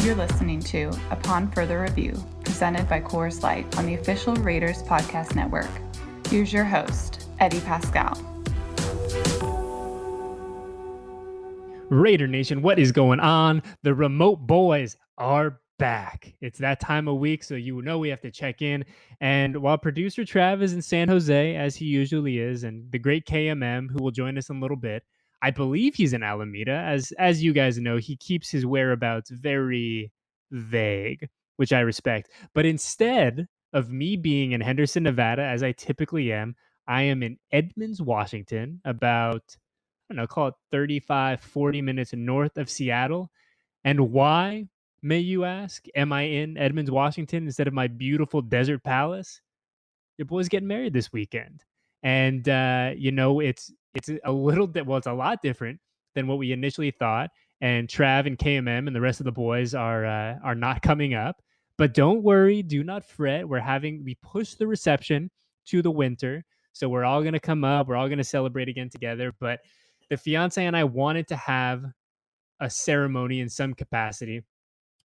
You're listening to Upon Further Review, presented by Coors Light on the official Raiders Podcast Network. Here's your host, Eddie Paskal. Raider Nation, what is going on? The remote boys are back. It's that time of week, so you know we have to check in. And while producer Trav is in San Jose, as he usually is, and the great KMM, who will join us in a little bit, I believe he's in Alameda. As you guys know, he keeps his whereabouts very vague, which I respect. But instead of me being in Henderson, Nevada, as I typically am, I am in Edmonds, Washington, about I don't know, call it 35, 40 minutes north of Seattle. And why, may you ask, am I in Edmonds, Washington instead of my beautiful desert palace? Your boy's getting married this weekend. And, it's a little bit, well, it's a lot different than what we initially thought. And Trav and KMM and the rest of the boys are not coming up. But don't worry, do not fret. We pushed the reception to the winter. So we're all going to come up. We're all going to celebrate again together. But the fiance and I wanted to have a ceremony in some capacity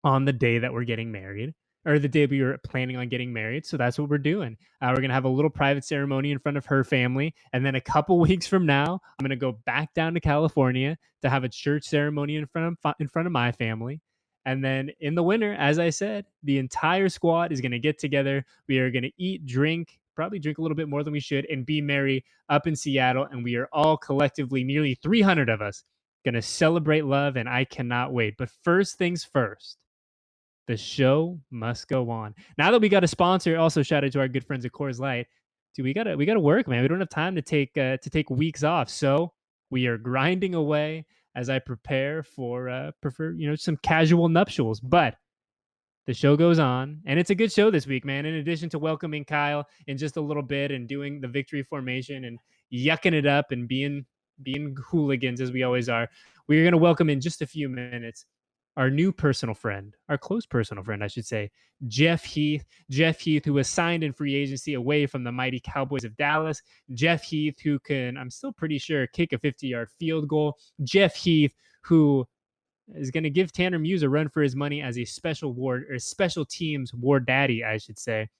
on the day that we're getting married or the day we were planning on getting married. So that's what we're doing. We're going to have a little private ceremony in front of her family. And then a couple weeks from now, I'm going to go back down to California to have a church ceremony in front of my family. And then in the winter, as I said, the entire squad is going to get together. We are going to eat, drink, probably drink a little bit more than we should, and be merry up in Seattle. And we are all collectively, nearly 300 of us, going to celebrate love. And I cannot wait. But first things first, the show must go on. Now that we got a sponsor, also shout out to our good friends at Coors Light. Dude, we gotta work, man. We don't have time to take weeks off. So we are grinding away as I prepare for some casual nuptials. But the show goes on, and it's a good show this week, man. In addition to welcoming Kyle in just a little bit and doing the victory formation and yucking it up and being hooligans as we always are, we're going to welcome in just a few minutes our new personal friend, our close personal friend, I should say, Jeff Heath. Jeff Heath, who was signed in free agency away from the mighty Cowboys of Dallas. Jeff Heath, who can, I'm still pretty sure, kick a 50-yard field goal. Jeff Heath, who is going to give Tanner Muse a run for his money as a special teams ward daddy, I should say.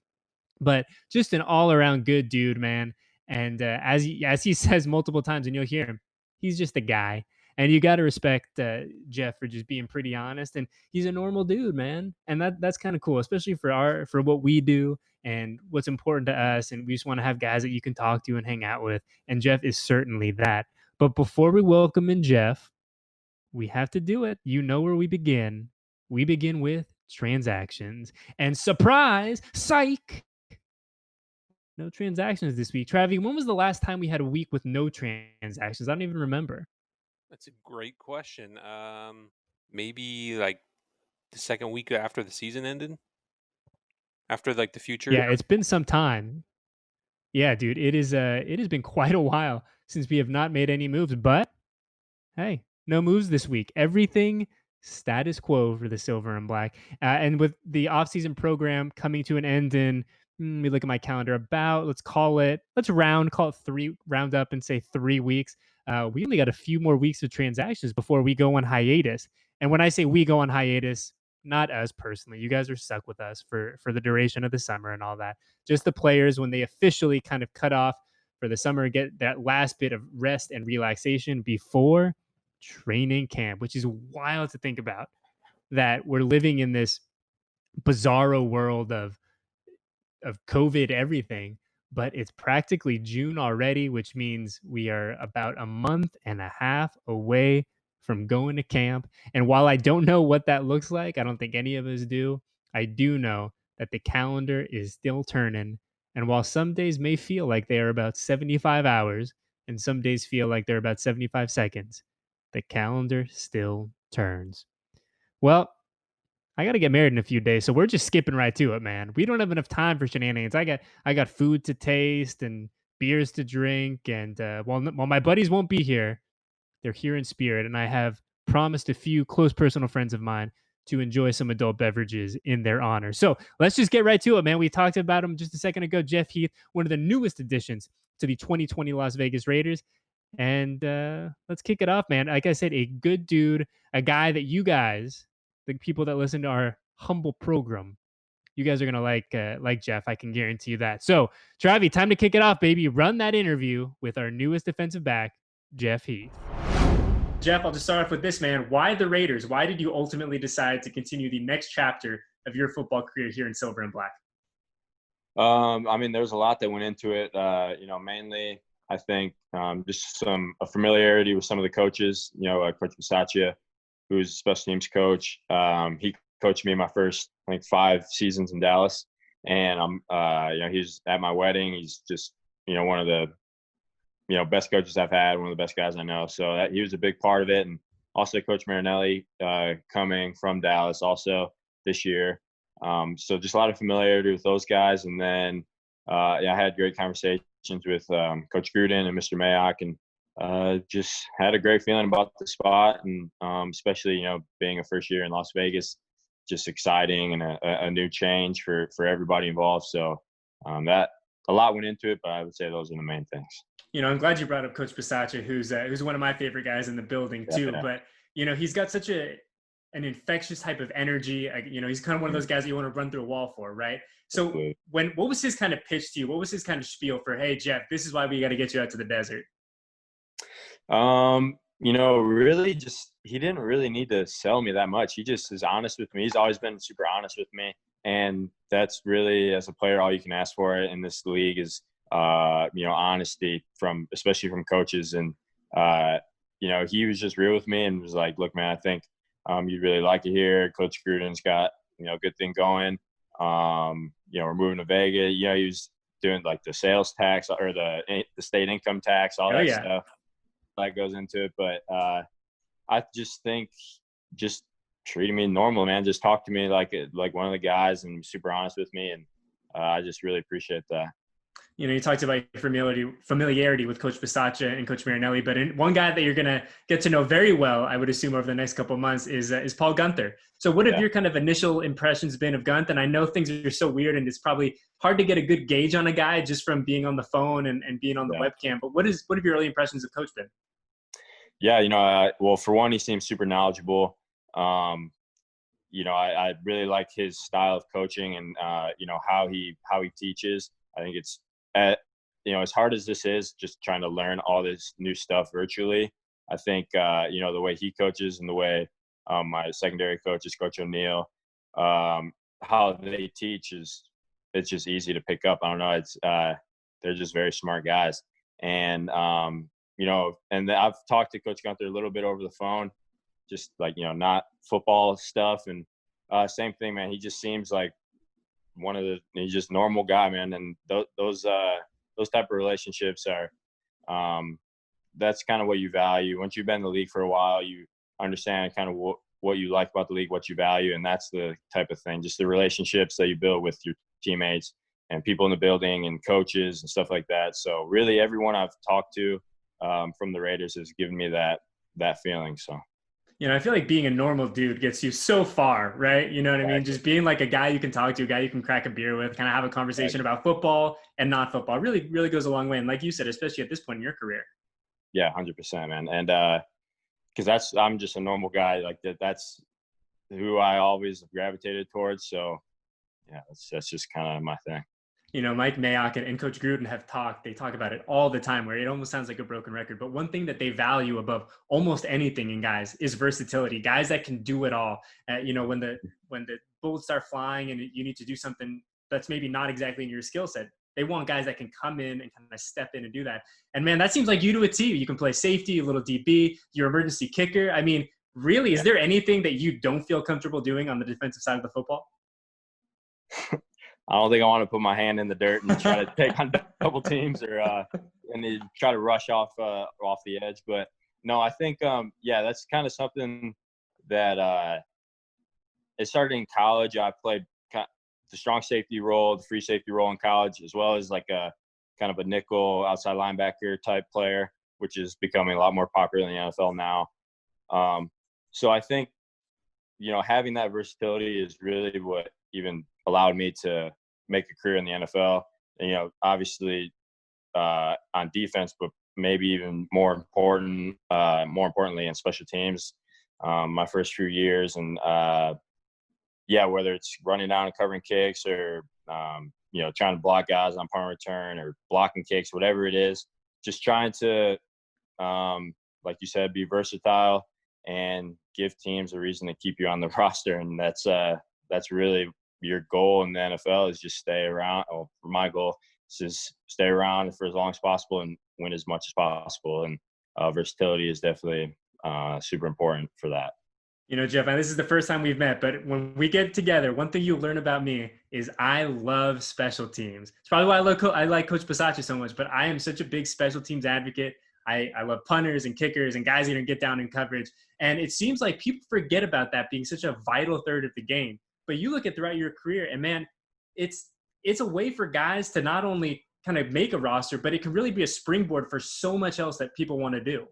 But just an all-around good dude, man. And as he says multiple times, and you'll hear him, he's just a guy. And you got to respect Jeff for just being pretty honest. And he's a normal dude, man. And that's kind of cool, especially for what we do and what's important to us. And we just want to have guys that you can talk to and hang out with. And Jeff is certainly that. But before we welcome in Jeff, we have to do it. You know where we begin. We begin with transactions. And surprise, psych, no transactions this week. Travi, when was the last time we had a week with no transactions? I don't even remember. That's a great question. Maybe like the second week after the season ended? After like the future? Yeah, it's been some time. Yeah, dude, it has been quite a while since we have not made any moves, but hey, no moves this week. Everything status quo for the silver and black. And with the offseason program coming to an end in, let me look at my calendar, let's round up and say 3 weeks. We only got a few more weeks of transactions before we go on hiatus. And when I say we go on hiatus, not us personally. You guys are stuck with us for the duration of the summer and all that. Just the players, when they officially kind of cut off for the summer, get that last bit of rest and relaxation before training camp, which is wild to think about, that we're living in this bizarro world of COVID everything, but it's practically June already, which means we are about a month and a half away from going to camp. And while I don't know what that looks like, I don't think any of us do, I do know that the calendar is still turning. And while some days may feel like they are about 75 hours and some days feel like they're about 75 seconds, the calendar still turns. Well, I got to get married in a few days, so we're just skipping right to it, man. We don't have enough time for shenanigans. I got food to taste and beers to drink, and while my buddies won't be here, they're here in spirit, and I have promised a few close personal friends of mine to enjoy some adult beverages in their honor. So let's just get right to it, man. We talked about him just a second ago. Jeff Heath, one of the newest additions to the 2020 Las Vegas Raiders. And let's kick it off, man. Like I said, a good dude, a guy that you guys the people that listen to our humble program, you guys are gonna like Jeff. I can guarantee you that. So, Travi, time to kick it off, baby. Run that interview with our newest defensive back, Jeff Heath. Jeff, I'll just start off with this, man. Why the Raiders? Why did you ultimately decide to continue the next chapter of your football career here in Silver and Black? I mean, there's a lot that went into it. Mainly, I think just a familiarity with some of the coaches. Coach Bisaccia, who's a special teams coach. He coached me my first, I think, 5 seasons in Dallas, and he's at my wedding. He's just, one of the, best coaches I've had, one of the best guys I know. So he was a big part of it, and also Coach Marinelli coming from Dallas also this year. So just a lot of familiarity with those guys. And then, I had great conversations with Coach Gruden and Mr. Mayock, and just had a great feeling about the spot. And especially, being a first year in Las Vegas, just exciting and a new change for everybody involved. So that a lot went into it, but I would say those are the main things. I'm glad you brought up Coach Bisaccia, who's one of my favorite guys in the building too. Yeah. But he's got such an infectious type of energy. He's kind of one of those guys that you want to run through a wall for, right? So what was his kind of pitch to you? What was his kind of spiel for, hey, Jeff, this is why we got to get you out to the desert? Really just, he didn't really need to sell me that much. He just is honest with me. He's always been super honest with me. And that's really, as a player, all you can ask for in this league is, honesty especially from coaches. And, he was just real with me and was like, look, man, I think you'd really like it here. Coach Gruden's got, a good thing going. We're moving to Vegas. He was doing like the sales tax or the state income tax, all that stuff that goes into it. But I just think just treating me normal, man. Just talk to me like one of the guys and super honest with me. And I just really appreciate that. You talked about familiarity with Coach Bisaccia and Coach Marinelli, but one guy that you're going to get to know very well, I would assume, over the next couple of months is Paul Guenther. So what have your kind of initial impressions been of Guenther? And I know things are so weird and it's probably hard to get a good gauge on a guy just from being on the phone and being on the webcam, but what have your early impressions of Coach been? Yeah, well, for one, he seems super knowledgeable. I really like his style of coaching and, how he teaches. I think it's, as hard as this is, just trying to learn all this new stuff virtually. I think, the way he coaches and the way my secondary coaches, Coach O'Neill, how they teach it's just easy to pick up. I don't know. It's they're just very smart guys. And, and I've talked to Coach Guenther a little bit over the phone, just like, not football stuff. And same thing, man. He just seems like he's just normal guy, man. And those type of relationships are, that's kind of what you value. Once you've been in the league for a while, you understand kind of what you like about the league, what you value. And that's the type of thing, just the relationships that you build with your teammates and people in the building and coaches and stuff like that. So really everyone I've talked to from the Raiders has given me that feeling. So. I feel like being a normal dude gets you so far, right? You know what I mean? Just being like a guy you can talk to, a guy you can crack a beer with, kind of have a conversation about football and not football really, really goes a long way. And like you said, especially at this point in your career. Yeah, 100%, man. And because I'm just a normal guy. Like that's who I always gravitated towards. So yeah, that's just kind of my thing. Mike Mayock and Coach Gruden they talk about it all the time, where it almost sounds like a broken record. But one thing that they value above almost anything in guys is versatility. Guys that can do it all. When the bullets start flying and you need to do something that's maybe not exactly in your skill set, they want guys that can come in and kind of step in and do that. And man, that seems like you to a T. You can play safety, a little DB, your emergency kicker. I mean, really, is there anything that you don't feel comfortable doing on the defensive side of the football? I don't think I want to put my hand in the dirt and try to take on double teams or and then try to rush off the edge. But no, I think that's kind of something that it started in college. I played the strong safety role, the free safety role in college, as well as like a kind of a nickel outside linebacker type player, which is becoming a lot more popular in the NFL now. So I think having that versatility is really what even allowed me to make a career in the NFL. And, obviously on defense, but maybe even more importantly in special teams. my first few years. And, yeah, whether it's running down and covering kicks or, trying to block guys on punt return or blocking kicks, whatever it is, just trying to, like you said, be versatile and give teams a reason to keep you on the roster. And that's really your goal in the NFL, is just stay around. Or my goal is just stay around for as long as possible and win as much as possible. And versatility is definitely super important for that. Jeff, and this is the first time we've met, but when we get together, one thing you'll learn about me is I love special teams. It's probably why I like Coach Bisaccia so much, but I am such a big special teams advocate. I love punters and kickers and guys that can get down in coverage. And it seems like people forget about that being such a vital third of the game. But you look at throughout your career, and man, it's a way for guys to not only kind of make a roster, but it can really be a springboard for so much else that people want to do.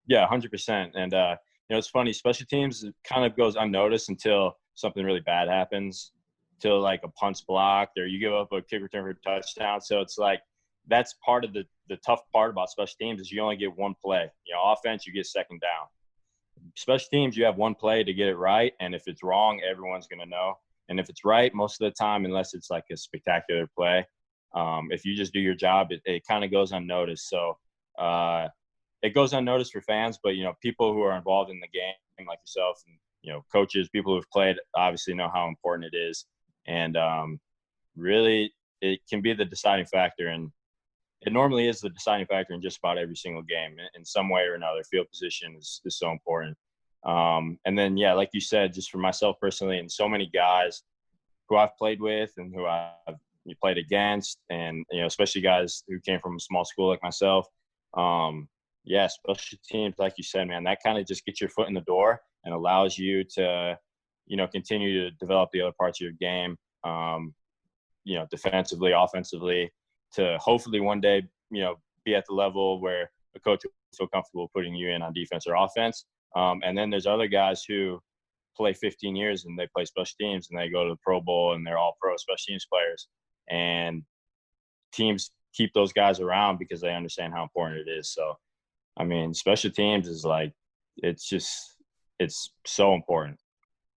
Yeah, 100%. And, it's funny, special teams kind of goes unnoticed until something really bad happens, till like a punt's blocked or you give up a kick return for a touchdown. So it's like that's part of the tough part about special teams is you only get one play. Offense, you get second down. Special teams, you have one play to get it right, and if it's wrong, everyone's going to know. And if it's right, most of the time, unless it's like a spectacular play, if you just do your job, it kind of goes unnoticed. So it goes unnoticed for fans, but, people who are involved in the game like yourself and, coaches, people who've played obviously know how important it is. And really it can be the deciding factor. And it normally is the deciding factor in just about every single game in some way or another. Field position is so important. And then, yeah, like you said, just for myself personally and so many guys who I've played with and who I've played against and, especially guys who came from a small school like myself, yeah, special teams, like you said, man, that kind of just gets your foot in the door and allows you to, continue to develop the other parts of your game, defensively, offensively, to hopefully one day, be at the level where a coach will feel comfortable putting you in on defense or offense. And then there's other guys who play 15 years and they play special teams and they go to the Pro Bowl and they're all pro special teams players. And teams keep those guys around because they understand how important it is. So, I mean, special teams is like, it's so important.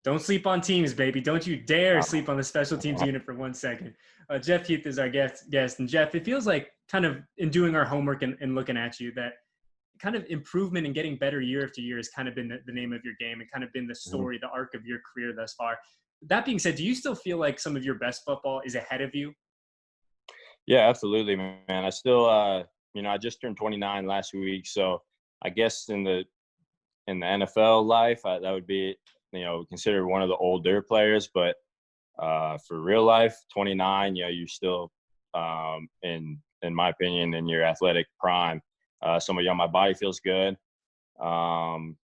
Don't sleep on teams, baby. Don't you dare sleep on the special teams unit for 1 second. Jeff Heath is our guest. And Jeff, it feels like kind of in doing our homework and looking at you that kind of improvement and getting better year after year has kind of been the name of your game and kind of been the story, the arc of your career thus far. That being said, do you still feel like some of your best football is ahead of you? Yeah, absolutely, man. I still, I just turned 29 last week. So I guess in the NFL life, that would be, considered one of the older players, but for real life, 29, you're still, in my opinion, in your athletic prime. So my body feels good. And,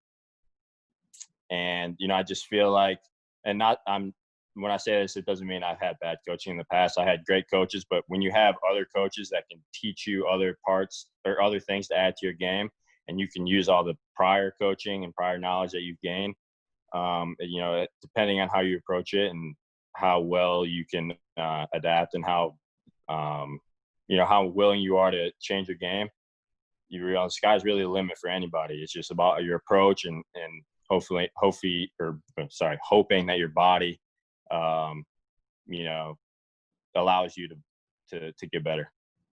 I just feel like, when I say this, it doesn't mean I've had bad coaching in the past. I had great coaches, but when you have other coaches that can teach you other parts or other things to add to your game, and you can use all the prior coaching and prior knowledge that you've gained, depending on how you approach it and how well you can adapt and how willing you are to change your game, you realize the sky's really the limit for anybody. It's just about your approach and hoping that your body, allows you to get better.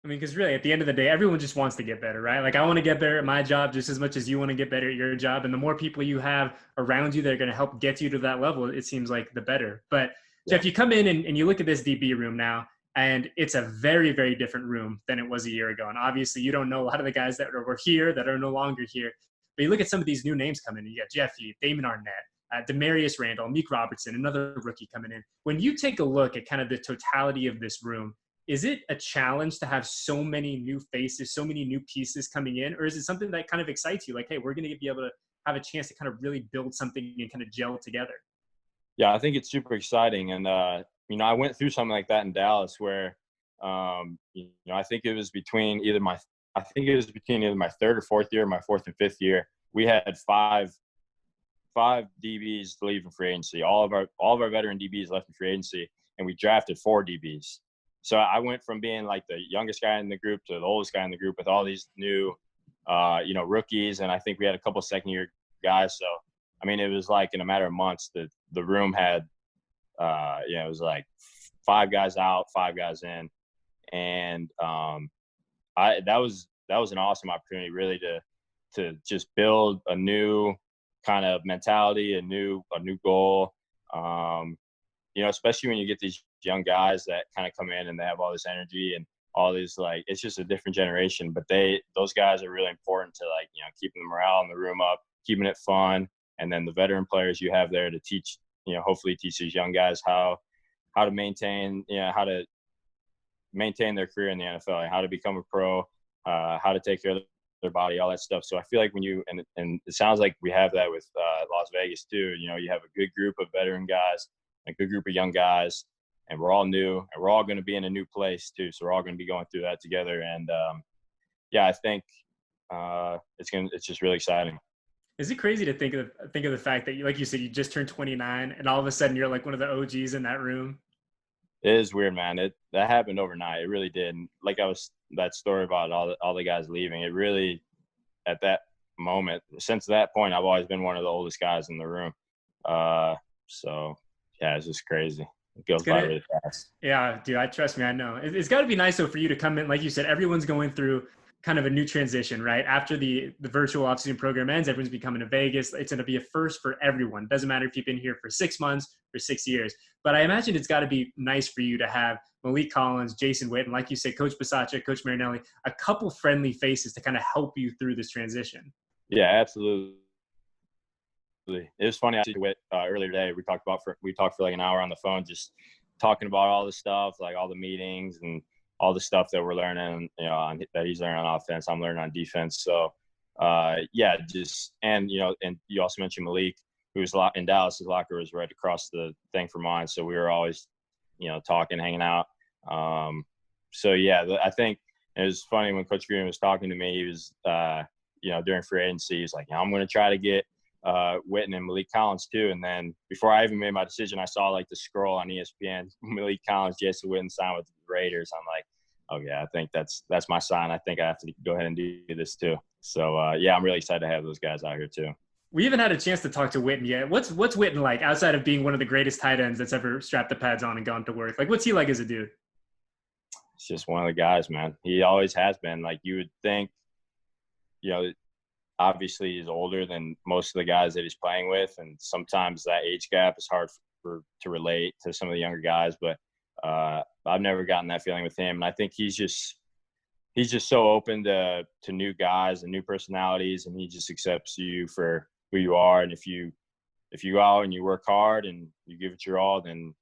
I mean, because really, at the end of the day, everyone just wants to get better, right? Like, I want to get better at my job just as much as you want to get better at your job. And the more people you have around you that are going to help get you to that level, it seems like the better. But, Yeah. Jeff, you come in and you look at this DB room now, and it's a very, very different room than it was a year ago. And obviously, you don't know a lot of the guys that were here that are no longer here. But you look at some of these new names coming in. You got Jeff Heath, Damon Arnett, Demarius Randall, Meek Robertson, another rookie coming in. When you take a look at kind of the totality of this room, is it a challenge to have so many new faces, so many new pieces coming in? Or is it something that kind of excites you? Like, hey, we're going to be able to have a chance to kind of really build something and kind of gel together. Yeah, I think it's super exciting. And, I went through something like that in Dallas where, I think it was between either my third or fourth year, my fourth and fifth year. We had five DBs leaving free agency. All of our veteran DBs left in free agency, and we drafted 4 DBs. So I went from being like the youngest guy in the group to the oldest guy in the group with all these new, rookies. And I think we had a couple second-year guys. So I mean, it was like in a matter of months that the room had, it was like 5 guys out, 5 guys in. And that was an awesome opportunity really to just build a new kind of mentality, a new goal. Especially when you get these young guys that kind of come in and they have all this energy and all these, like, it's just a different generation, but those guys are really important to, like, keeping the morale in the room up, keeping it fun. And then the veteran players you have there to teach, hopefully teach these young guys how to maintain, how to maintain their career in the NFL, like how to become a pro, how to take care of their body, all that stuff. So I feel like when you, and it sounds like we have that with Las Vegas too, you have a good group of veteran guys, a good group of young guys, and we're all new and we're all going to be in a new place too. So we're all going to be going through that together. And I think it's just really exciting. Is it crazy to think of the fact that, like you said, you just turned 29 and all of a sudden you're like one of the OGs in that room? It is weird, man. That happened overnight. It really did. And like that story about all the guys leaving, it really, at that moment, since that point, I've always been one of the oldest guys in the room. So yeah, it's just crazy. It goes by really fast. Yeah, dude, trust me, I know. It's got to be nice though for you to come in, like you said, everyone's going through kind of a new transition, right? After the virtual offseason program ends, everyone's becoming to Vegas. It's going to be a first for everyone. Doesn't matter if you've been here for 6 months or 6 years. But I imagine it's got to be nice for you to have Malik Collins, Jason Witten, like you said, Coach Bisaccia, Coach Marinelli, a couple friendly faces to kind of help you through this transition. Yeah, absolutely. It was funny. I Witt earlier today. We talked for like an hour on the phone, just talking about all the stuff, like all the meetings and all the stuff that we're learning, that he's learning on offense, I'm learning on defense. So, and you also mentioned Malik, who was in Dallas. His locker was right across the thing from mine. So we were always, talking, hanging out. I think it was funny when Coach Green was talking to me. He was, during free agency, he's like, I'm going to try to get Witten and Malik Collins too. And then before I even made my decision, I saw like the scroll on ESPN, Malik Collins, Jason Witten signed with the Raiders. I'm like, oh yeah, I think that's my sign. I think I have to go ahead and do this too. So I'm really excited to have those guys out here too. We haven't had a chance to talk to Witten yet. What's Witten like outside of being one of the greatest tight ends that's ever strapped the pads on and gone to work? Like, what's he like as a dude? It's just one of the guys, man. He always has been. Like, you would think, obviously he's older than most of the guys that he's playing with, and sometimes that age gap is hard to relate to some of the younger guys. But I've never gotten that feeling with him, and I think he's just so open to new guys and new personalities, and he just accepts you for who you are. And if you go out and you work hard and you give it your all, then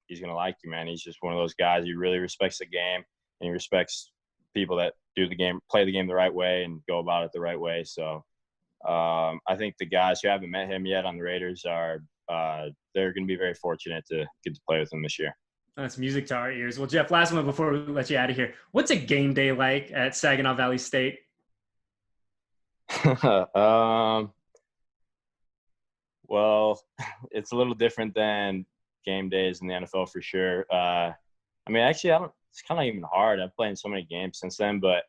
he's gonna like you, man. He's just one of those guys. He really respects the game, and he respects people that play the game the right way and go about it the right way. So I think the guys who haven't met him yet on the Raiders they're going to be very fortunate to get to play with him this year. That's music to our ears. Well, Jeff, last one before we let you out of here. What's a game day like at Saginaw Valley State? Well, it's a little different than game days in the NFL for sure. Actually, it's kind of even hard. I've played in so many games since then, but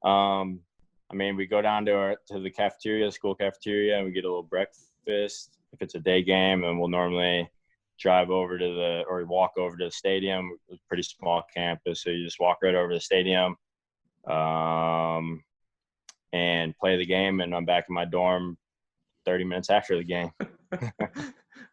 we go down to the cafeteria, school cafeteria, and we get a little breakfast if it's a day game, and we'll normally drive over or walk over to the stadium. It's a pretty small campus, so you just walk right over to the stadium and play the game, and I'm back in my dorm 30 minutes after the game.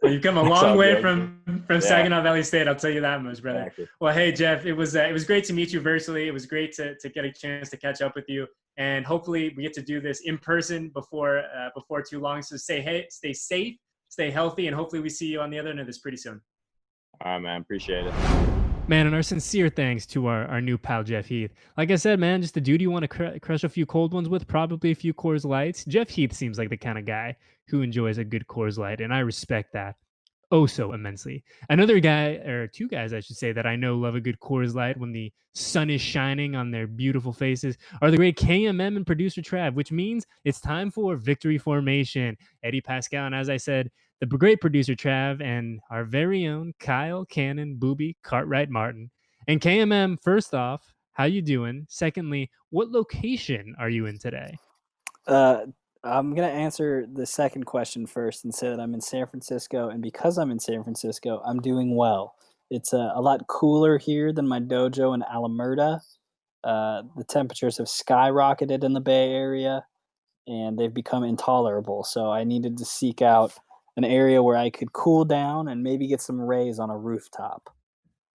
Well, you've come a long way from Saginaw Valley State. I'll tell you that much, brother. Exactly. Well, hey, Jeff, it was great to meet you virtually. It was great to get a chance to catch up with you, and hopefully we get to do this in person before too long. So stay safe, stay healthy, and hopefully we see you on the other end of this pretty soon. All right, man. Appreciate it. Man, and our sincere thanks to our new pal, Jeff Heath. Like I said, man, just a dude you want to crush a few cold ones with, probably a few Coors Lights. Jeff Heath seems like the kind of guy who enjoys a good Coors Light, and I respect that oh so immensely. Another guy, or two guys, I should say, that I know love a good Coors Light when the sun is shining on their beautiful faces are the great KMM and producer Trav, which means it's time for Victory Formation. Eddie Paskal, and as I said, the great producer Trav, and our very own Kyle Cannon Booby Cartwright Martin. And KMM, first off, how you doing? Secondly, what location are you in today? I'm going to answer the second question first and say that I'm in San Francisco, and because I'm in San Francisco, I'm doing well. It's a lot cooler here than my dojo in Alamurda. The temperatures have skyrocketed in the Bay Area, and they've become intolerable. So I needed to seek out an area where I could cool down and maybe get some rays on a rooftop.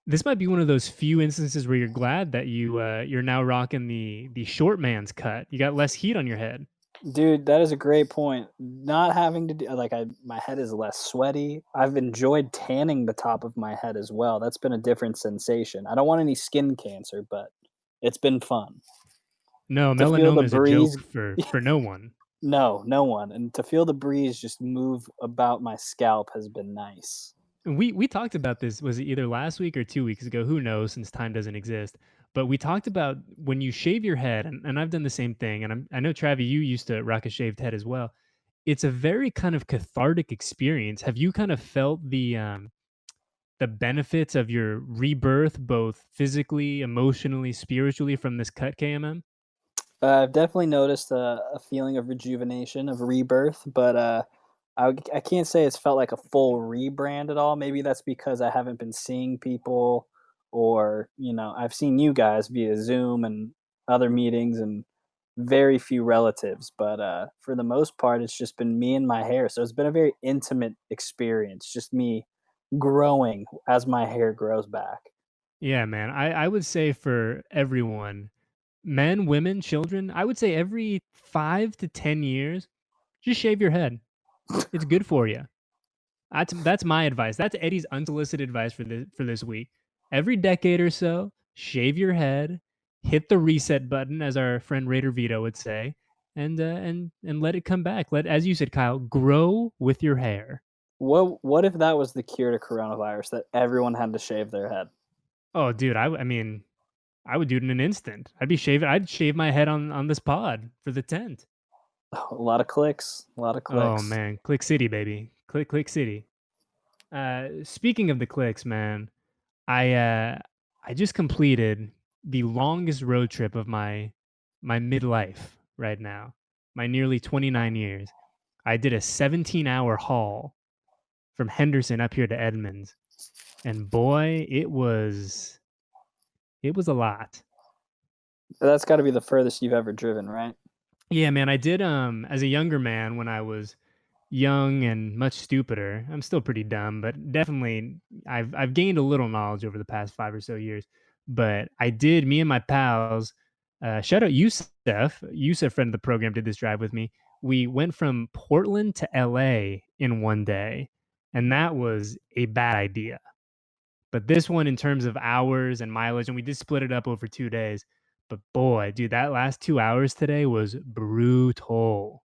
This might be one of those few instances where you're glad that you're now rocking the short man's cut. You got less heat on your head. Dude, that is a great point. Not having to do my head is less sweaty. I've enjoyed tanning the top of my head as well. That's been a different sensation. I don't want any skin cancer, but it's been fun. No, To feel the melanoma is a breeze- joke for no one. No one. And to feel the breeze just move about my scalp has been nice. And we talked about this, was it either last week or 2 weeks ago? Who knows, since time doesn't exist. But we talked about when you shave your head, and I've done the same thing, and I know, Travi, you used to rock a shaved head as well. It's a very kind of cathartic experience. Have you kind of felt the benefits of your rebirth, both physically, emotionally, spiritually, from this cut, KMM? I've definitely noticed a feeling of rejuvenation, of rebirth, but I can't say it's felt like a full rebrand at all. Maybe that's because I haven't been seeing people, or I've seen you guys via Zoom and other meetings, and very few relatives. But for the most part, it's just been me and my hair. So it's been a very intimate experience, just me growing as my hair grows back. Yeah, man. I would say for everyone, men, women, children, I would say every 5 to 10 years, just shave your head. It's good for you. That's my advice. That's Eddie's unsolicited advice for this week. Every decade or so, shave your head, hit the reset button, as our friend Raider Vito would say, and let it come back. As you said, Kyle, grow with your hair. What if that was the cure to coronavirus, that everyone had to shave their head? Oh, dude, I mean, I would do it in an instant. I'd shave my head on this pod for the tent. A lot of clicks. Oh man, Click City, baby. Click City. Speaking of the clicks, man, I just completed the longest road trip of my midlife right now. My nearly 29 years. I did a 17-hour haul from Henderson up here to Edmonds. And boy, it was a lot. That's got to be the furthest you've ever driven, right? Yeah, man, I did as a younger man, when I was young and much stupider. I'm still pretty dumb, but definitely I've gained a little knowledge over the past 5 or so years. But I did, me and my pals, shout out Yusef, friend of the program, did this drive with me. We went from Portland to LA in one day, and that was a bad idea. But this one, in terms of hours and mileage, and we did split it up over 2 days. But boy, dude, that last 2 hours today was brutal.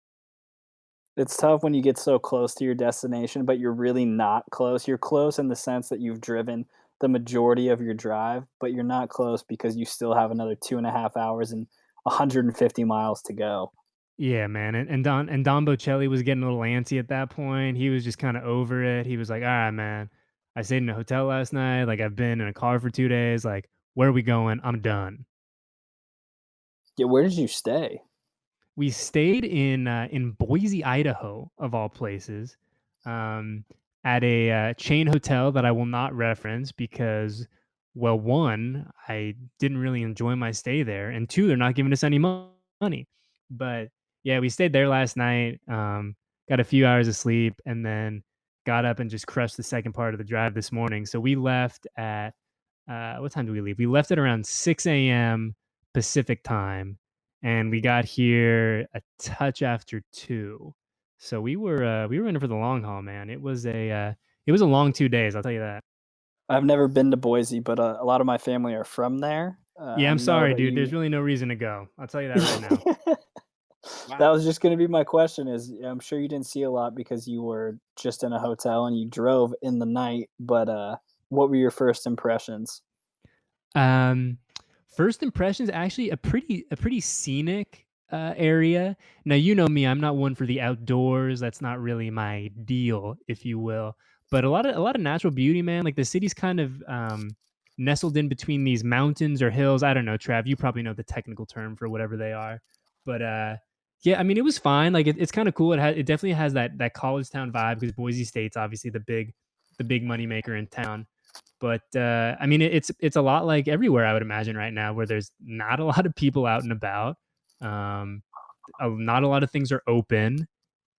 It's tough when you get so close to your destination, but you're really not close. You're close in the sense that you've driven the majority of your drive, but you're not close because you still have another 2.5 hours and 150 miles to go. Yeah, man. And Don Bocelli was getting a little antsy at that point. He was just kind of over it. He was like, all right, man, I stayed in a hotel last night. Like, I've been in a car for 2 days. Like, where are we going? I'm done. Yeah, where did you stay? We stayed in Boise, Idaho, of all places, at a chain hotel that I will not reference because, well, one, I didn't really enjoy my stay there, and two, they're not giving us any money. But yeah, we stayed there last night, got a few hours of sleep, and then got up and just crushed the second part of the drive this morning. So we left at what time did we leave? We left at around 6 a.m. Pacific time, and we got here a touch after 2. So we were in it for the long haul, man. It was a long 2 days, I'll tell you that. I've never been to Boise, but a lot of my family are from there. Yeah, I I'm know sorry, that dude. you- There's really no reason to go. I'll tell you that right now. That was just going to be my question. Is I'm sure you didn't see a lot because you were just in a hotel and you drove in the night. But what were your first impressions? First impressions, actually a pretty scenic area. Now, you know me, I'm not one for the outdoors. That's not really my deal, if you will. But a lot of natural beauty, man. Like, the city's kind of nestled in between these mountains or hills. I don't know, Trav, you probably know the technical term for whatever they are. But Yeah, I mean, it was fine. Like it's kind of cool. It definitely has that college town vibe because Boise State's obviously the big moneymaker in town. But I mean, it's a lot like everywhere I would imagine right now, where there's not a lot of people out and about. Um, not a lot of things are open,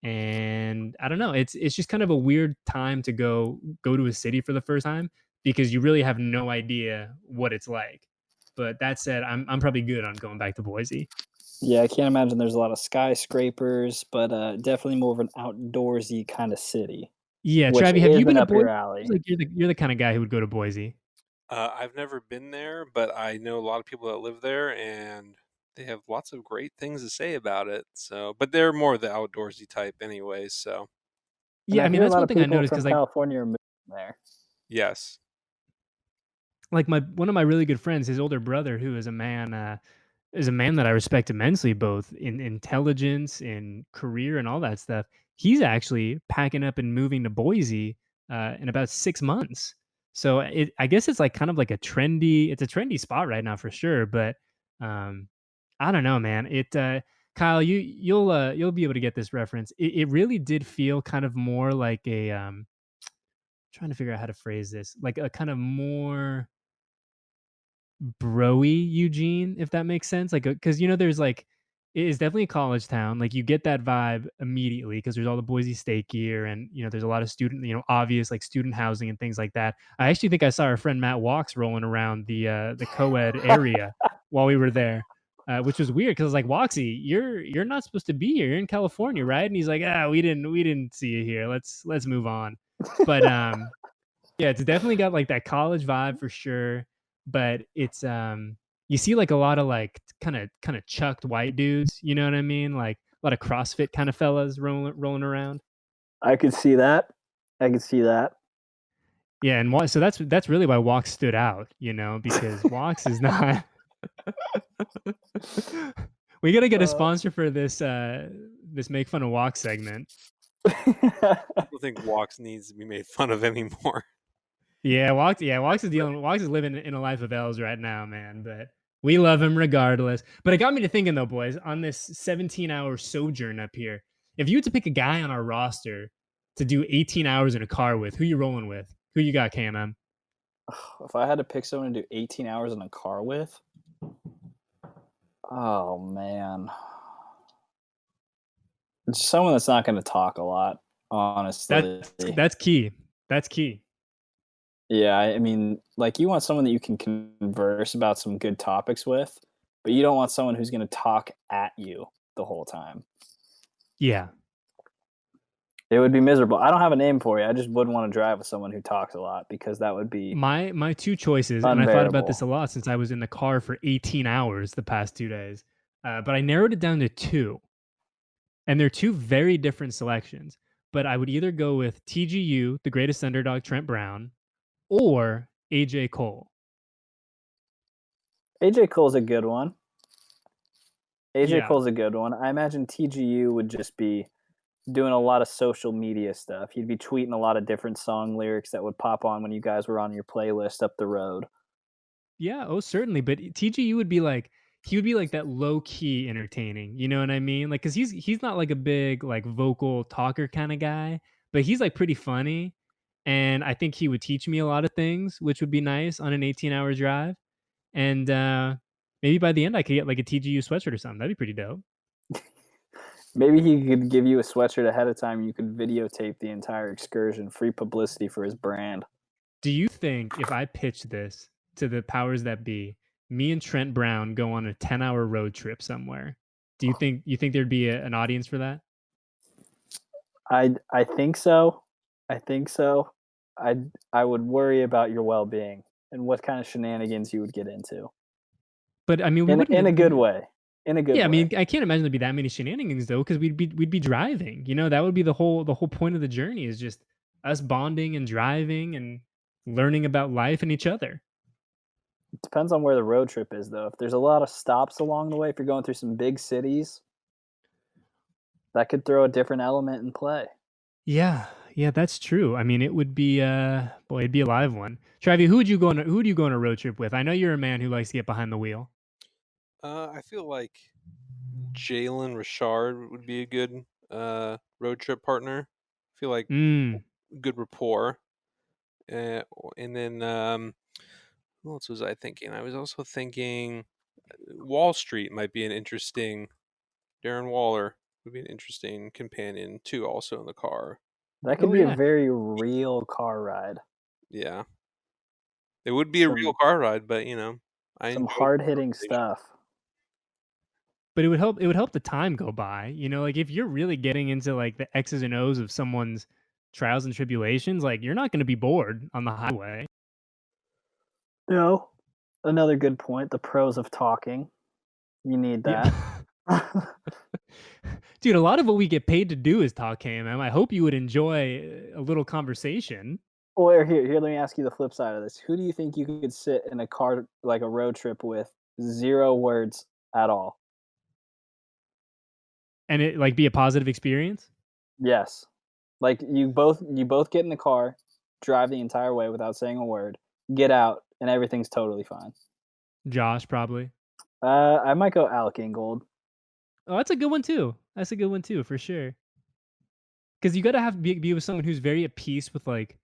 and I don't know. It's just kind of a weird time to go to a city for the first time because you really have no idea what it's like. But that said, I'm probably good on going back to Boise. Yeah, I can't imagine there's a lot of skyscrapers, but definitely more of an outdoorsy kind of city, Yeah, which Travi, have you isn't been to up Boise? your alley. Like you're the kind of guy who would go to Boise. I've never been there, but I know a lot of people that live there, and they have lots of great things to say about it. So, but they're more the outdoorsy type, anyways. So, And Yeah, I I mean hear a that's lot one of thing I people noticed from because California are moving there. yes. like my one of my really good friends, his older brother, who is a man that I respect immensely, both in intelligence, in career, and all that stuff. He's actually packing up and moving to Boise in about 6 months. So I guess it's like kind of like it's a trendy spot right now for sure. But um, I don't know, man. Kyle, you'll be able to get this reference. It really did feel kind of more like trying to figure out how to phrase this, like a kind of more bro-y Eugene, if that makes sense. Like, because there's like, it is definitely a college town. Like, you get that vibe immediately because there's all the Boise State gear, and there's a lot of student, obvious like student housing and things like that. I actually think I saw our friend Matt Walks rolling around the co-ed area while we were there. Which was weird because I was like, Waxy, you're not supposed to be here. You're in California, right? And he's like, we didn't see you here. Let's move on. But yeah, it's definitely got like that college vibe for sure. But it's you see like a lot of like kind of chucked white dudes, you know what I mean? Like a lot of CrossFit kind of fellas rolling around. I could see that. I could see that. Yeah, and so that's really why Walks stood out, because Walks is not. We gotta get a sponsor for this make fun of Walks segment. I don't think Walks needs to be made fun of anymore. Yeah, Walks is living in a life of L's right now, man. But we love him regardless. But it got me to thinking though, boys, on this 17-hour sojourn up here, if you had to pick a guy on our roster to do 18 hours in a car with, who you rolling with? Who you got, KMM? If I had to pick someone to do 18 hours in a car with, oh man, it's someone that's not going to talk a lot, honestly. That's key. That's key. Yeah, I mean, like you want someone that you can converse about some good topics with, but you don't want someone who's going to talk at you the whole time. Yeah. It would be miserable. I don't have a name for you. I just wouldn't want to drive with someone who talks a lot because that would be my two choices, unbearable. And I thought about this a lot since I was in the car for 18 hours the past 2 days. But I narrowed it down to two. And they're two very different selections. But I would either go with TGU, the greatest underdog, Trent Brown, or AJ Cole. AJ Cole's a good one. Cole's a good one. I imagine TGU would just be doing a lot of social media stuff. He'd be tweeting a lot of different song lyrics that would pop on when you guys were on your playlist up the road. Yeah, oh certainly. But TGU would be like that low key entertaining. You know what I mean? Like, cause he's not like a big like vocal talker kind of guy, but he's like pretty funny. And I think he would teach me a lot of things, which would be nice on an 18-hour drive. And maybe by the end I could get like a TGU sweatshirt or something. That'd be pretty dope. Maybe he could give you a sweatshirt ahead of time. You could videotape the entire excursion, free publicity for his brand. Do you think if I pitch this to the powers that be, me and Trent Brown go on a 10-hour road trip somewhere, do you think there'd be an audience for that? I think so. I would worry about your well-being and what kind of shenanigans you would get into. But I mean, in a good way. I mean, I can't imagine there'd be that many shenanigans though, because we'd be driving. That would be the whole point of the journey, is just us bonding and driving and learning about life and each other. It depends on where the road trip is, though. If there's a lot of stops along the way, if you're going through some big cities, that could throw a different element in play. Yeah, that's true. I mean, it would be it'd be a live one. Travi, who do you go on a road trip with? I know you're a man who likes to get behind the wheel. I feel like Jalen Richard would be a good road trip partner. I feel like good rapport. And then who else was I thinking? I was also thinking Wall Street might be an interesting. Darren Waller would be an interesting companion too, also in the car. That could be a very real car ride. Yeah, it would be a real car ride, but some hard hitting stuff. But it would help the time go by. Like if you're really getting into like the X's and O's of someone's trials and tribulations, like you're not going to be bored on the highway. No. Another good point, the pros of talking. You need that. Dude, a lot of what we get paid to do is talk KMM. I hope you would enjoy a little conversation. Well, here, let me ask you the flip side of this. Who do you think you could sit in a car, like a road trip with, 0 words at all? And it like be a positive experience? Yes. Like you both get in the car, drive the entire way without saying a word, get out, and everything's totally fine. Josh, probably. I might go Alec Ingold. Oh, that's a good one too. That's a good one too, for sure. Because you got to be with someone who's very at peace with like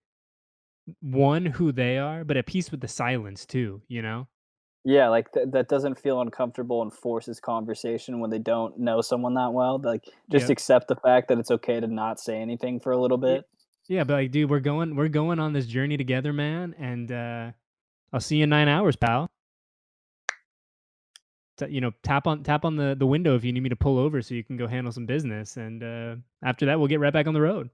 one, who they are, but at peace with the silence too. Yeah, like that doesn't feel uncomfortable and forces conversation when they don't know someone that well. Like just accept the fact that it's okay to not say anything for a little bit. Yeah, but like, dude, we're going on this journey together, man, and I'll see you in 9 hours, pal. Tap on the window if you need me to pull over so you can go handle some business, and after that, we'll get right back on the road.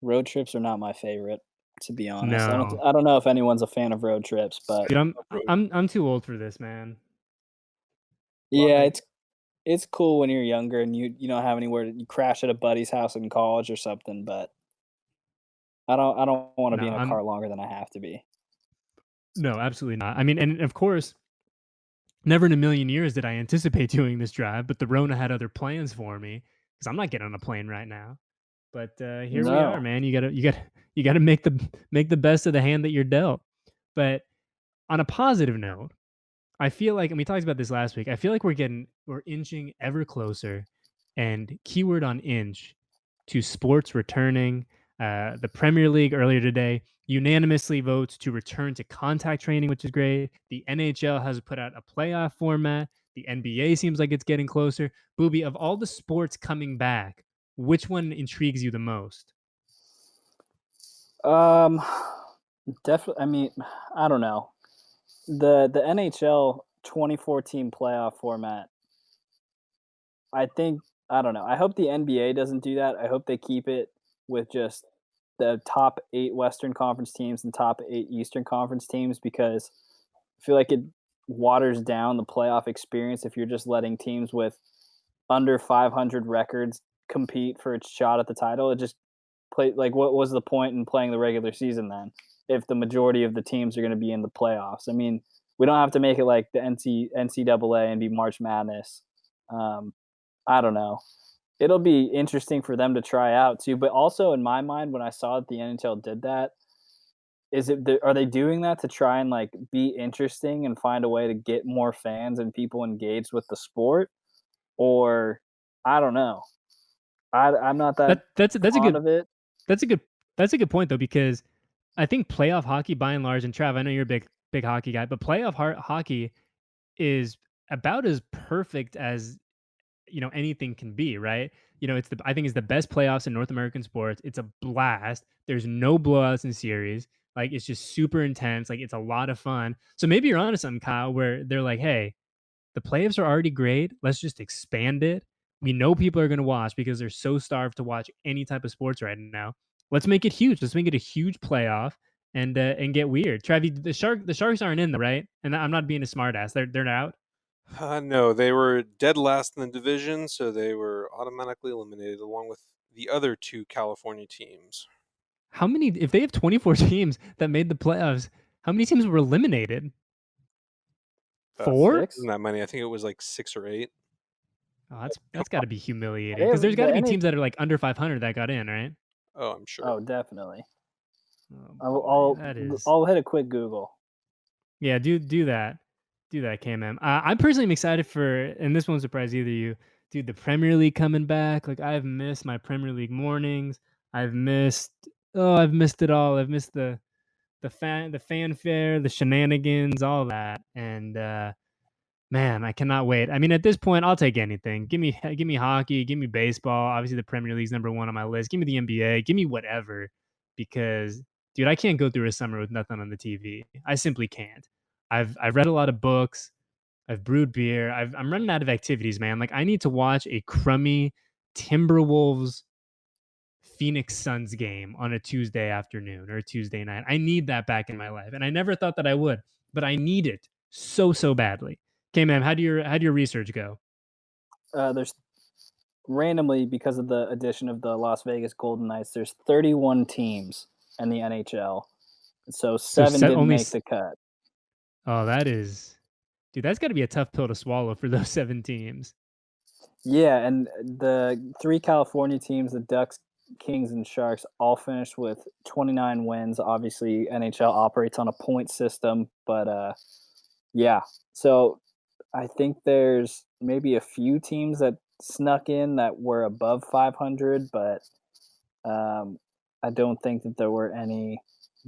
Road trips are not my favorite, to be honest. No. I don't know if anyone's a fan of road trips, but dude, I'm too old for this, man. Yeah, it's cool when you're younger and you don't have anywhere you crash at a buddy's house in college or something, but I don't want to be in a car longer than I have to be. No, absolutely not. I mean, and of course, never in a million years did I anticipate doing this drive, but the Rona had other plans for me because I'm not getting on a plane right now. But here we are, man. You gotta make the best of the hand that you're dealt. But on a positive note, I feel like, and we talked about this last week, I feel like we're inching ever closer, and keyword on inch, to sports returning. The Premier League earlier today unanimously votes to return to contact training, which is great. The NHL has put out a playoff format. The NBA seems like it's getting closer. Booby, of all the sports coming back, which one intrigues you the most? Definitely. I mean, I don't know. The NHL 2014 playoff format. I don't know. I hope the NBA doesn't do that. I hope they keep it with just the top 8 Western Conference teams and top 8 Eastern Conference teams, because I feel like it waters down the playoff experience if you're just letting teams with under 500 records compete for its shot at the title. It just like, what was the point in playing the regular season then if the majority of the teams are going to be in the playoffs? I mean, we don't have to make it like the NCAA and be March Madness. I don't know. It'll be interesting for them to try out too. But also in my mind, when I saw that the NHL did that, are they doing that to try and like be interesting and find a way to get more fans and people engaged with the sport? Or I don't know. I'm not that's a good of it. That's a good point though, because I think playoff hockey by and large, and Trav, I know you're a big hockey guy, but playoff hockey is about as perfect as anything can be, right? I think it's the best playoffs in North American sports. It's a blast. There's no blowouts in series. Like, it's just super intense. Like, it's a lot of fun. So maybe you're onto something, Kyle, where they're like, hey, the playoffs are already great. Let's just expand it. We know people are going to watch because they're so starved to watch any type of sports right now. Let's make it huge. Let's make it a huge playoff and get weird. Travi, the Sharks aren't in though, right? And I'm not being a smartass. They're out. No, they were dead last in the division, so they were automatically eliminated along with the other 2 California teams. How many? If they have 24 teams that made the playoffs, how many teams were eliminated? 4? Isn't that many? I think it was like 6 or 8. Oh, that's got to be humiliating, because there's got to be teams that are like under 500 that got in, right? Oh, I'm sure. Oh, definitely. Oh, I'll hit a quick Google. Yeah, do that. Do that, KMM. I personally am excited for, and this won't surprise either of you, dude, the Premier League coming back. Like, I've missed my Premier League mornings. I've missed it all. I've missed the fanfare, the shenanigans, all that. And man, I cannot wait. I mean, at this point, I'll take anything. Give me hockey, give me baseball. Obviously, the Premier League's number one on my list. Give me the NBA, give me whatever, because dude, I can't go through a summer with nothing on the TV. I simply can't. I've read a lot of books. I've brewed beer. I'm running out of activities, man. Like, I need to watch a crummy Timberwolves Phoenix Suns game on a Tuesday afternoon or a Tuesday night. I need that back in my life, and I never thought that I would, but I need it so badly. Okay, man, how do your research go? There's randomly, because of the addition of the Las Vegas Golden Knights, there's 31 teams in the NHL, so seven didn't make the cut. Oh, dude, that's got to be a tough pill to swallow for those 7 teams. Yeah, and the 3 California teams, the Ducks, Kings, and Sharks, all finished with 29 wins. Obviously, NHL operates on a point system, but yeah. So I think there's maybe a few teams that snuck in that were above 500, but I don't think that there were any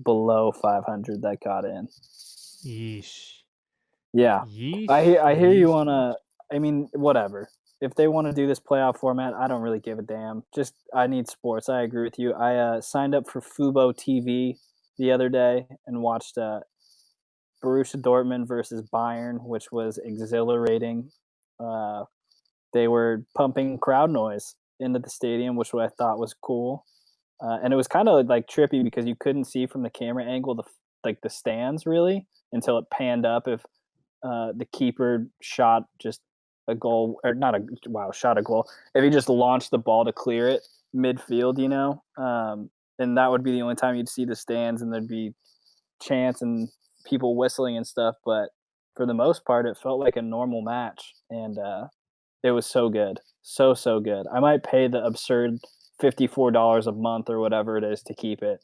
below 500 that got in. Yeesh. Yeah. Yeesh. I hear you on I mean, whatever. If they want to do this playoff format, I don't really give a damn. Just, I need sports. I agree with you. I signed up for Fubo TV the other day and watched Borussia Dortmund versus Bayern, which was exhilarating. They were pumping crowd noise into the stadium, which I thought was cool. And it was kind of like trippy because you couldn't see from the camera angle the stands really until it panned up if the keeper shot just a goal, or not shot a goal. If he just launched the ball to clear it midfield, and that would be the only time you'd see the stands, and there'd be chants and people whistling and stuff. But for the most part, it felt like a normal match, and it was so good, so good. I might pay the absurd $54 a month or whatever it is to keep it,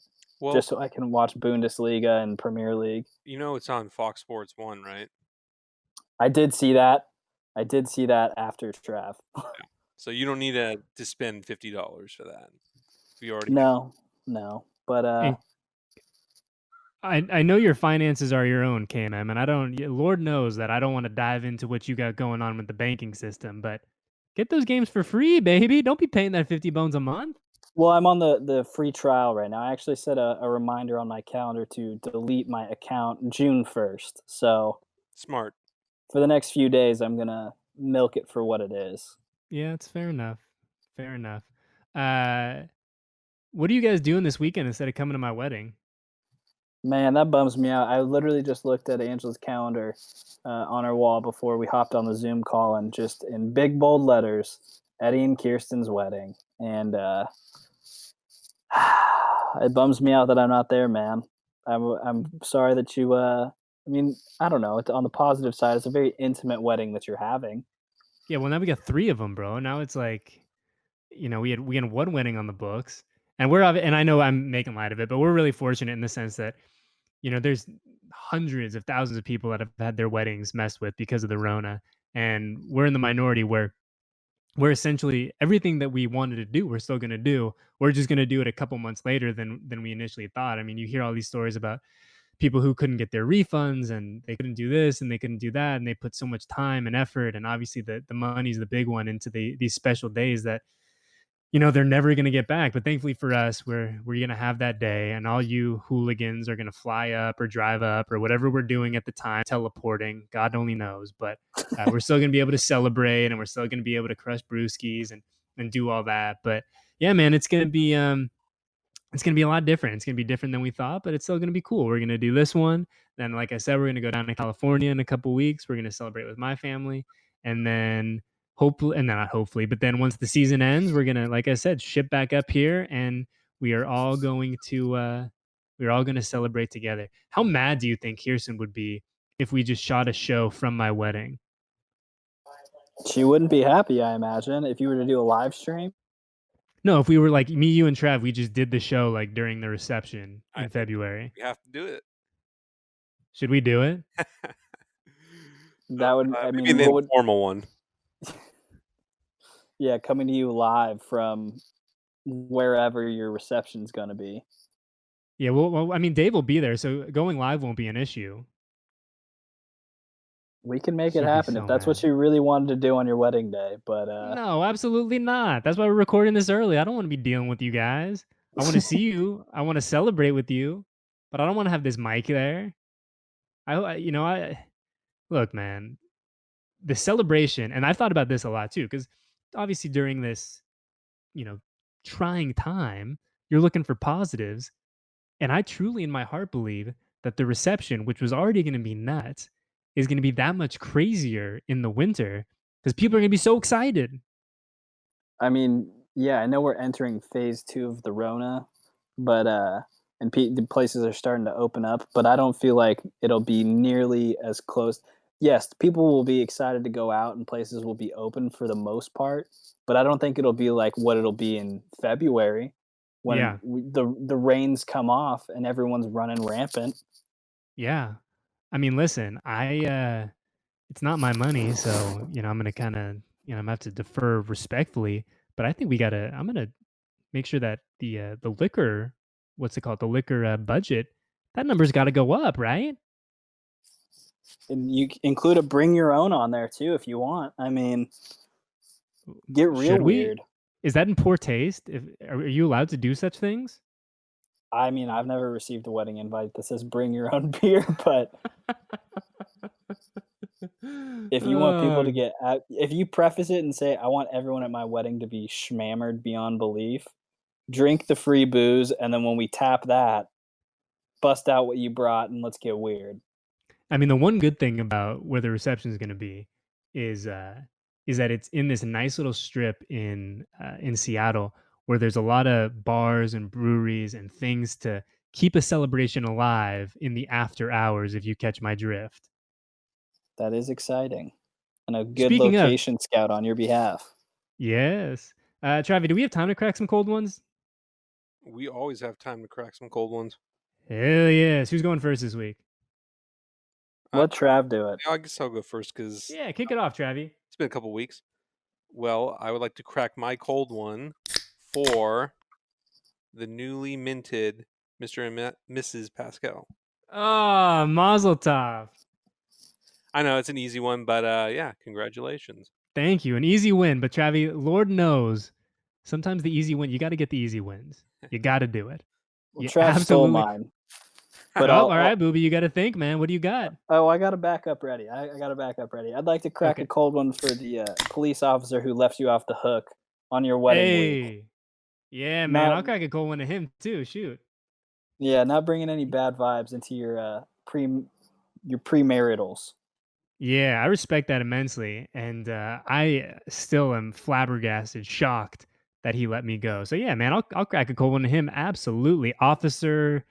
just so I can watch Bundesliga and Premier League. It's on Fox Sports 1, right? I did see that after Trav. Yeah. So you don't need to spend $50 for that. We already no. But I know your finances are your own, KMM, and Lord knows that I don't want to dive into what you got going on with the banking system, but get those games for free, baby. Don't be paying that 50 bones a month. Well, I'm on the free trial right now. I actually set a reminder on my calendar to delete my account June 1st. So smart. For the next few days, I'm going to milk it for what it is. Yeah, it's fair enough. Fair enough. What are you guys doing this weekend instead of coming to my wedding? Man, that bums me out. I literally just looked at Angela's calendar on her wall before we hopped on the Zoom call, and just in big, bold letters, Eddie and Kirsten's wedding. And it bums me out that I'm not there, man. I'm sorry that you I mean, I don't know. It's on the positive side. It's a very intimate wedding that you're having. Yeah, well, now we got 3 of them, bro. Now it's like, we had 1 wedding on the books, and and I know I'm making light of it, but we're really fortunate in the sense that, there's hundreds of thousands of people that have had their weddings messed with because of the Rona, and we're in the minority where we're essentially everything that we wanted to do, we're still going to do. We're just going to do it a couple months later than we initially thought. I mean, you hear all these stories about people who couldn't get their refunds, and they couldn't do this and they couldn't do that, and they put so much time and effort, and obviously the money's the big one into these special days that they're never going to get back. But thankfully for us, we're going to have that day, and all you hooligans are going to fly up or drive up or whatever we're doing at the time, teleporting, God only knows, but we're still going to be able to celebrate, and we're still going to be able to crush brewskis and do all that. But yeah, man, it's going to be a lot different. It's going to be different than we thought, but it's still going to be cool. We're going to do this one. Then, like I said, we're going to go down to California in a couple weeks. We're going to celebrate with my family. And then but then once the season ends, we're going to, like I said, ship back up here, and we are all going to celebrate together. How mad do you think Kirsten would be if we just shot a show from my wedding? She wouldn't be happy, I imagine, if you were to do a live stream. No, if we were like me, you, and Trav, we just did the show like during the reception in February. We have to do it. Should we do it? That would, I maybe mean, the what would, informal one. yeah, coming to you live from wherever your reception's gonna be. Yeah, well, I mean, Dave will be there, so going live won't be an issue. We can make it He'd be happen if so that's what mad. you really wanted to do on your wedding day, but, No, absolutely not. That's why we're recording this early. I don't want to be dealing with you guys. I want to see you. I want to celebrate with you, but I don't want to have this mic there. I look, man, the celebration, and I've thought about this a lot too, because obviously during this, you know, trying time, you're looking for positives. And I truly, in my heart, believe that the reception, which was already going to be nuts, is going to be that much crazier in the winter because people are going to be so excited. I mean, yeah, I know we're entering phase 2 of the Rona, but, and the places are starting to open up, but I don't feel like it'll be nearly as close. Yes, people will be excited to go out and places will be open for the most part, but I don't think it'll be like what it'll be in February when Yeah. the rains come off and everyone's running rampant. Yeah. I mean, listen, it's not my money, so, I'm gonna kinda, I'm gonna have to defer respectfully, but I think I'm gonna make sure that the liquor, what's it called? The liquor, budget, that number's gotta go up, right? And you include a bring your own on there too if you want. I mean, get real Should we? weird. Is that in poor taste? Are you allowed to do such things? I mean, I've never received a wedding invite that says bring your own beer, but if you want people to Oh, get if you preface it and say, I want everyone at my wedding to be schmammered beyond belief, drink the free booze, and then when we tap that, bust out what you brought and let's get weird. I mean, the one good thing about where the reception is gonna be is, uh is that it's in this nice little strip in Seattle where there's a lot of bars and breweries and things to keep a celebration alive in the after hours, if you catch my drift. That is exciting. And a good Speaking of, location scout on your behalf. yes. Travi, do we have time to crack some cold ones? We always have time to crack some cold ones. Hell yes. Who's going first this week? Let Trav do it. I guess I'll go first because Yeah, kick it off, Travi. it's been a couple weeks. Well, I would like to crack my cold one for the newly minted Mr. and Mrs. Pascal. Oh, Mazel Tov. I know it's an easy one, but yeah, congratulations. Thank you. An easy win, but Travi, Lord knows, sometimes the easy win, you got to get the easy wins. You got to do it. Well, You Trav stole absolutely. mine. But Oh, I'll, all right, Booby, you got to think, man. What do you got? I got a backup ready. I got a backup ready. I'd like to crack a Okay. cold one for the police officer who left you off the hook on your wedding week. Hey. Yeah, man. Not, I'll crack a cold one to him, too. Shoot. yeah, not bringing any bad vibes into your premaritals. Yeah, I respect that immensely. And I still am flabbergasted, shocked that he let me go. So, yeah, man, I'll crack a cold one to him. Absolutely. Officer,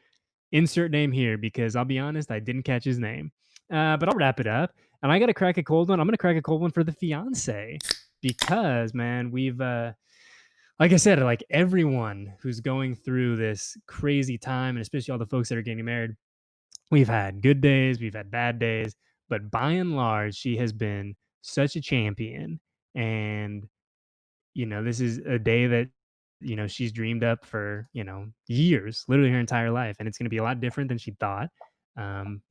insert name here, because I'll be honest, I didn't catch his name. But I'll wrap it up. And I got to crack a cold one. I'm going to crack a cold one for the fiance because, man, we've, like I said, like everyone who's going through this crazy time, and especially all the folks that are getting married, we've had good days, we've had bad days, but by and large, she has been such a champion. And this is a day that, she's dreamed up for, years, literally her entire life. And it's going to be a lot different than she thought.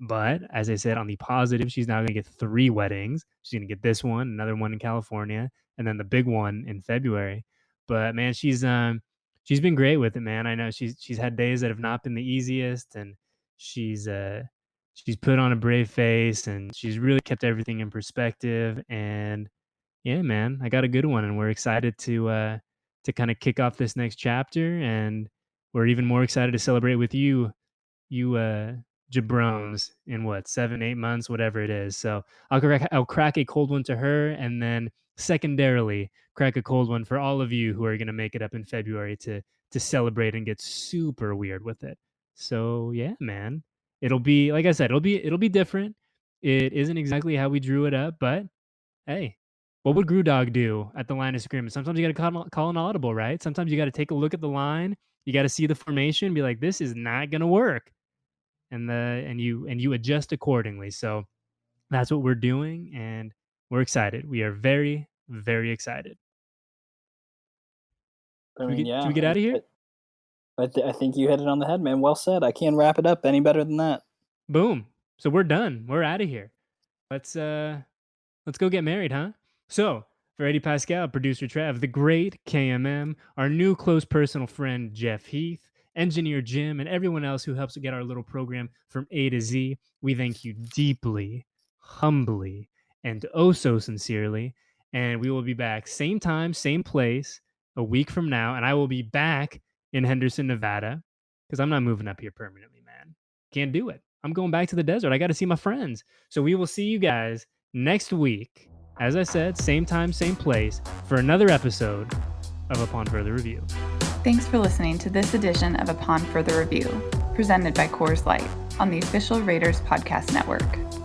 But as I said, on the positive, she's now going to get 3 weddings. She's going to get this one, another one in California, and then the big one in February. But man, she's been great with it, man. I know she's had days that have not been the easiest, and she's she's put on a brave face, and she's really kept everything in perspective. And yeah, man, I got a good one, and we're excited to kind of kick off this next chapter, and we're even more excited to celebrate with you jabrones in what 7-8 months, whatever it is. So I'll crack a cold one to her, and then secondarily crack a cold one for all of you who are going to make it up in February to celebrate and get super weird with it. So yeah, man, it'll be, like I said, it'll be different. It isn't exactly how we drew it up, but hey, what would Grewdog do at the line of scrimmage? Sometimes you got to call an audible, right? Sometimes you got to take a look at the line. You got to see the formation, be like, this is not going to work, and you adjust accordingly. So that's what we're doing, and we're excited. We are very, very excited. I mean, Should we get out of here? I think you hit it on the head, man. Well said. I can't wrap it up any better than that. Boom. So we're done. We're out of here. Let's go get married, huh? So, for Eddie Paskal, producer Trav, the great KMM, our new close personal friend Jeff Heath, engineer Jim, and everyone else who helps get our little program from A to Z, we thank you deeply, humbly, and oh so sincerely. And we will be back same time, same place, a week from now. And I will be back in Henderson, Nevada, because I'm not moving up here permanently, man. Can't do it. I'm going back to the desert. I got to see my friends. So we will see you guys next week, as I said, same time, same place, for another episode of Upon Further Review. Thanks for listening to this edition of Upon Further Review, presented by Coors Light on the official Raiders Podcast Network.